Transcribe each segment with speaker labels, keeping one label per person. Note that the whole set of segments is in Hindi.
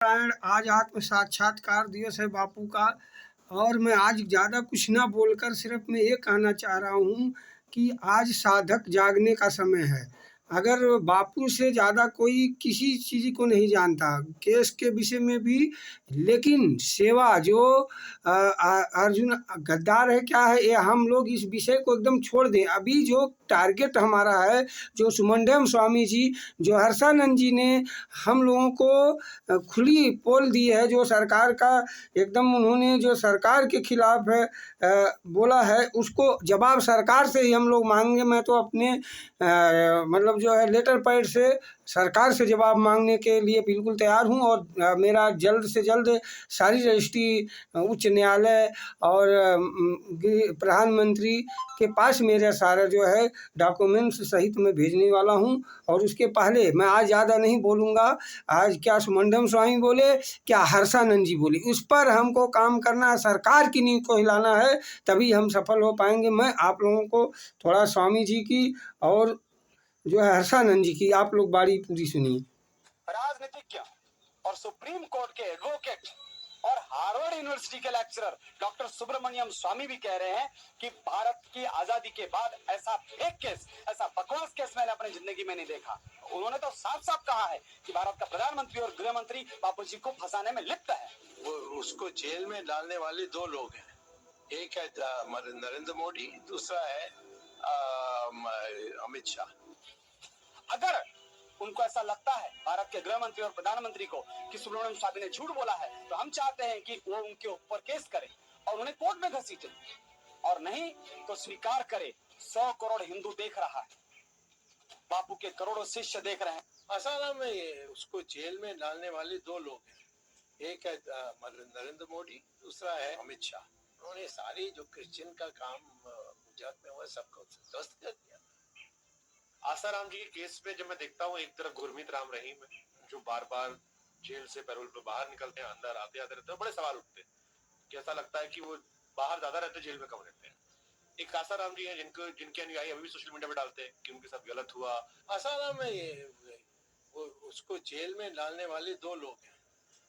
Speaker 1: नारायण। आज आत्म साक्षात्कार दिवस है बापू का। और मैं आज ज़्यादा कुछ ना बोलकर सिर्फ मैं ये कहना चाह रहा हूँ कि आज साधक जागने का समय है। अगर बापू से ज़्यादा कोई किसी चीज़ को नहीं जानता केस के विषय में भी, लेकिन सेवा जो अर्जुन गद्दार है क्या है, ये हम लोग इस विषय को एकदम छोड़ दें। अभी जो टारगेट हमारा है, जो सुमंडम स्वामी जी, जो हर्षानंद जी ने हम लोगों को खुली पोल दी है, जो सरकार का एकदम उन्होंने जो सरकार के खिलाफ है बोला है, उसको जवाब सरकार से ही हम लोग मांगेंगे। मैं तो अपने मतलब जो है लेटर पैड से सरकार से जवाब मांगने के लिए बिल्कुल तैयार हूं। और मेरा जल्द से जल्द सारी रजिस्ट्री उच्च न्यायालय और प्रधानमंत्री के पास मेरा सारा जो है डॉक्यूमेंट्स सहित मैं भेजने वाला हूं। और उसके पहले मैं आज ज़्यादा नहीं बोलूँगा। आज क्या सुमंडम स्वामी बोले, क्या हर्षानंद जी बोले, उस पर हमको काम करना है। सरकार की नींव को हिलाना है, तभी हम सफल हो पाएंगे। मैं आप लोगों को थोड़ा स्वामी जी की और जो है हर्षानंद जी की आप लोग बारी पूरी सुनिए।
Speaker 2: राजनीतिज्ञ और सुप्रीम कोर्ट के एडवोकेट और हार्वर्ड यूनिवर्सिटी के लेक्चरर डॉक्टर सुब्रमण्यम स्वामी भी कह रहे हैं कि भारत की आजादी के बाद ऐसा फेक केस, ऐसा बकवास केस मैंने अपनी जिंदगी में नहीं देखा। उन्होंने तो साफ साफ कहा है कि भारत का प्रधानमंत्री और गृह मंत्री बापू जी को फंसाने में लिप्त है।
Speaker 3: वो उसको जेल में डालने वाले दो लोग हैं, एक है नरेंद्र मोदी, दूसरा है अमित शाह।
Speaker 2: अगर उनको ऐसा लगता है भारत के गृह मंत्री और प्रधानमंत्री को कि सुब्रमण्यम स्वामी ने झूठ बोला है, तो हम चाहते हैं कि वो उनके ऊपर केस करे और उन्हें कोर्ट में घसीटे, और नहीं तो स्वीकार करे 100 करोड़ हिंदू देख रहा है, बापू के करोड़ों शिष्य देख रहे हैं।
Speaker 3: असल में उसको जेल में डालने वाले दो लोग हैं, एक है नरेंद्र मोदी, दूसरा है अमित शाह। उन्होंने सारी जो क्रिश्चियन का काम गुजरात में हुआ सबको ध्वस्त कर दिया।
Speaker 4: आसाराम जी के केस में जब मैं देखता हूँ, एक तरफ गुरमीत राम रहीम है जो बार बार जेल से पैरोल पे बाहर निकलते हैं, अंदर आते रहते हैं, बड़े सवाल उठते हैं कि ऐसा लगता है कि वो बाहर ज्यादा रहते हैं, जेल में कम रहते हैं। एक आसाराम जी हैं जिनके अनुयायी अभी भी सोशल मीडिया पे डालते हैं कि उनके साथ गलत हुआ।
Speaker 3: आसाराम में उसको जेल में डालने वाले दो लोग हैं,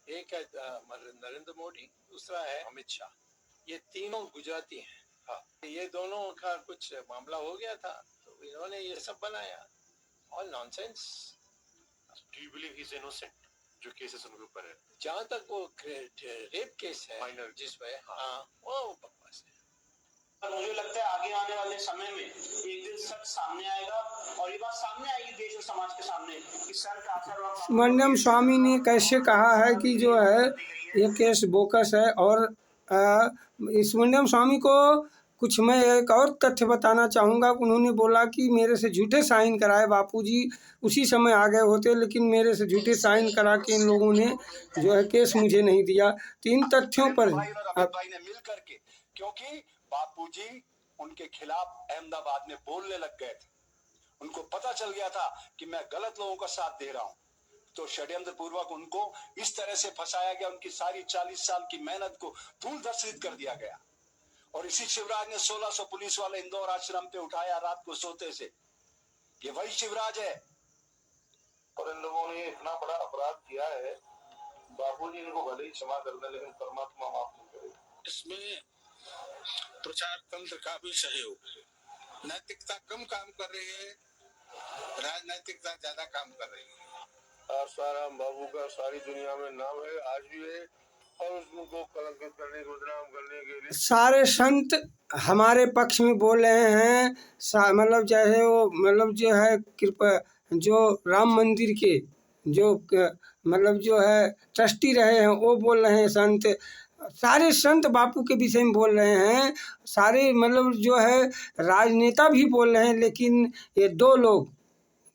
Speaker 3: एक है नरेंद्र मोदी, दूसरा है अमित शाह। ये तीनों गुजराती हैं। हाँ, ये दोनों का कुछ मामला हो गया था तो इन्होंने ये सब बनाया। All nonsense.
Speaker 4: Do you believe he is innocent? जो केसेस उनके ऊपर है,
Speaker 3: जहाँ तक वो रेप केस है
Speaker 4: माइनर
Speaker 3: जिसमें, हाँ वो बकवास है।
Speaker 2: मुझे लगता है आगे आने वाले समय में एक दिन सच सामने आएगा और ये बात सामने आएगी देश और समाज के सामने कि सर का असर।
Speaker 1: सुमंडम स्वामी ने कैसे कहा है कि जो है ये केस बोकस है। और सुमंडम स्वामी को कुछ मैं एक और तथ्य बताना चाहूँगा। उन्होंने बोला कि मेरे से झूठे साइन कराए बापूजी, उसी समय आ गए होते, लेकिन मेरे से झूठे साइन करा के इन लोगों ने जो है केस मुझे नहीं दिया। तो इन तथ्यों पर
Speaker 2: भाई ने मिल करके, क्योंकि बापूजी उनके खिलाफ अहमदाबाद में बोलने लग गए थे, उनको पता चल गया था कि मैं गलत लोगों का साथ दे रहा हूं, तो षड्यंत्र पूर्वक उनको इस तरह से फंसाया गया, उनकी सारी 40 साल की मेहनत को धूल धर्षित कर दिया गया। और इसी शिवराज ने 1600 पुलिस वाले इंदौर आश्रम पे उठाया रात को सोते से। ये वही शिवराज है।
Speaker 5: और इन लोगों ने इतना बड़ा अपराध किया है, बापूजी इनको भले ही क्षमा कर दे, लेकिन परमात्मा माफ नहीं करेगा।
Speaker 6: इसमें प्रचार तंत्र का भी सहयोग है। नैतिकता कम काम कर रही है, राजनैतिकता ज्यादा काम कर रही है।
Speaker 5: आसाराम बाबू का सारी दुनिया में नाम है, आज भी है, और उसको कलंकित करने को, बदनाम करने के लिए
Speaker 1: सारे संत हमारे पक्ष में बोल रहे हैं। मतलब चाहे वो मतलब जो है कृपा, जो राम मंदिर के जो मतलब जो है ट्रस्टी रहे हैं वो बोल रहे हैं। संत, सारे संत बापू के विषय में बोल रहे हैं। सारे मतलब जो है राजनेता भी बोल रहे हैं। लेकिन ये दो लोग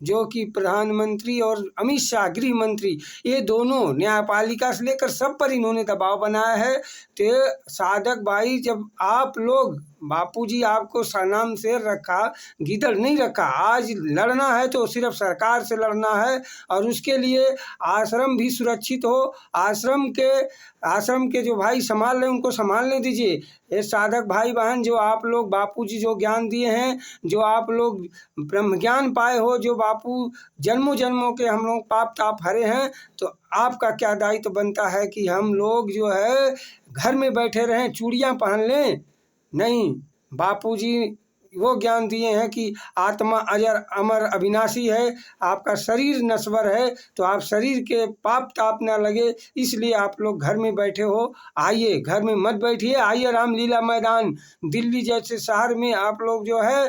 Speaker 1: जो कि प्रधानमंत्री और अमित शाह गृह मंत्री, ये दोनों न्यायपालिका से लेकर सब पर इन्होंने दबाव बनाया है। तो साधक भाई, जब आप लोग बापूजी आपको सनाम शेर रखा, गीदड़ नहीं रखा। आज लड़ना है तो सिर्फ सरकार से लड़ना है, और उसके लिए आश्रम भी सुरक्षित हो। आश्रम के जो भाई संभाल रहे हैं उनको संभालने दीजिए। ये साधक भाई बहन जो आप लोग बापूजी जो ज्ञान दिए हैं, जो आप लोग ब्रह्म ज्ञान पाए हो, जो बापू जन्मों जन्मों के हम लोग पाप ताप हरे हैं, तो आपका क्या दायित्व बनता है कि हम लोग जो है घर में बैठे रहें, चूड़ियाँ पहन लें? नहीं, बापूजी वो ज्ञान दिए हैं कि आत्मा अजर अमर अविनाशी है। आपका शरीर नश्वर है, तो आप शरीर के पाप ताप ना लगे, इसलिए आप लोग घर में बैठे हो। आइए, घर में मत बैठिए, आइए रामलीला मैदान दिल्ली जैसे शहर में आप लोग जो है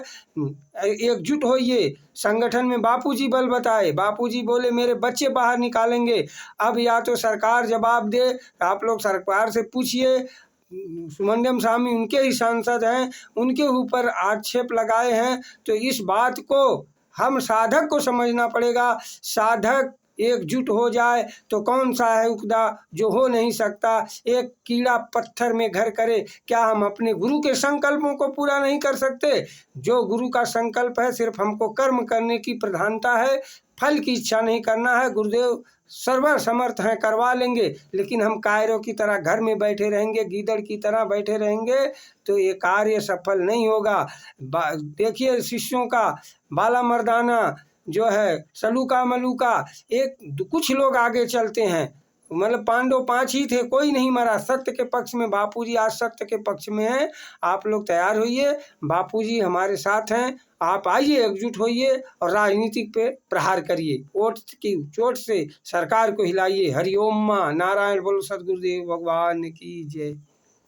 Speaker 1: एकजुट होइए। संगठन में बापूजी बल बताए, बापूजी बोले मेरे बच्चे बाहर निकालेंगे। अब या तो सरकार जवाब दे, आप लोग सरकार से पूछिए। सुब्रमण्यम स्वामी उनके ही सांसद हैं, उनके ऊपर आक्षेप लगाए हैं, तो इस बात को हम साधक को समझना पड़ेगा। साधक एकजुट हो जाए तो कौन सा है उपदा जो हो नहीं सकता। एक कीड़ा पत्थर में घर करे, क्या हम अपने गुरु के संकल्पों को पूरा नहीं कर सकते? जो गुरु का संकल्प है, सिर्फ हमको कर्म करने की प्रधानता है, फल की इच्छा नहीं करना है। गुरुदेव सर्वसमर्थ हैं, करवा लेंगे, लेकिन हम कायरों की तरह घर में बैठे रहेंगे, गीदड़ की तरह बैठे रहेंगे, तो ये कार्य सफल नहीं होगा। देखिए शिष्यों का बाला मर्दाना जो है, सलूका मलूका, कुछ लोग आगे चलते हैं, मतलब पांडव 5 ही थे, कोई नहीं मरा। सत्य के पक्ष में बापूजी आज सत्य के पक्ष में हैं। आप लोग तैयार होइए, बापूजी हमारे साथ हैं। आप आइए, एकजुट होइए और राजनीति पे प्रहार करिए। वोट की चोट से सरकार को हिलाइए। हरिओम माँ नारायण बोलो, सदगुरुदेव भगवान की जय।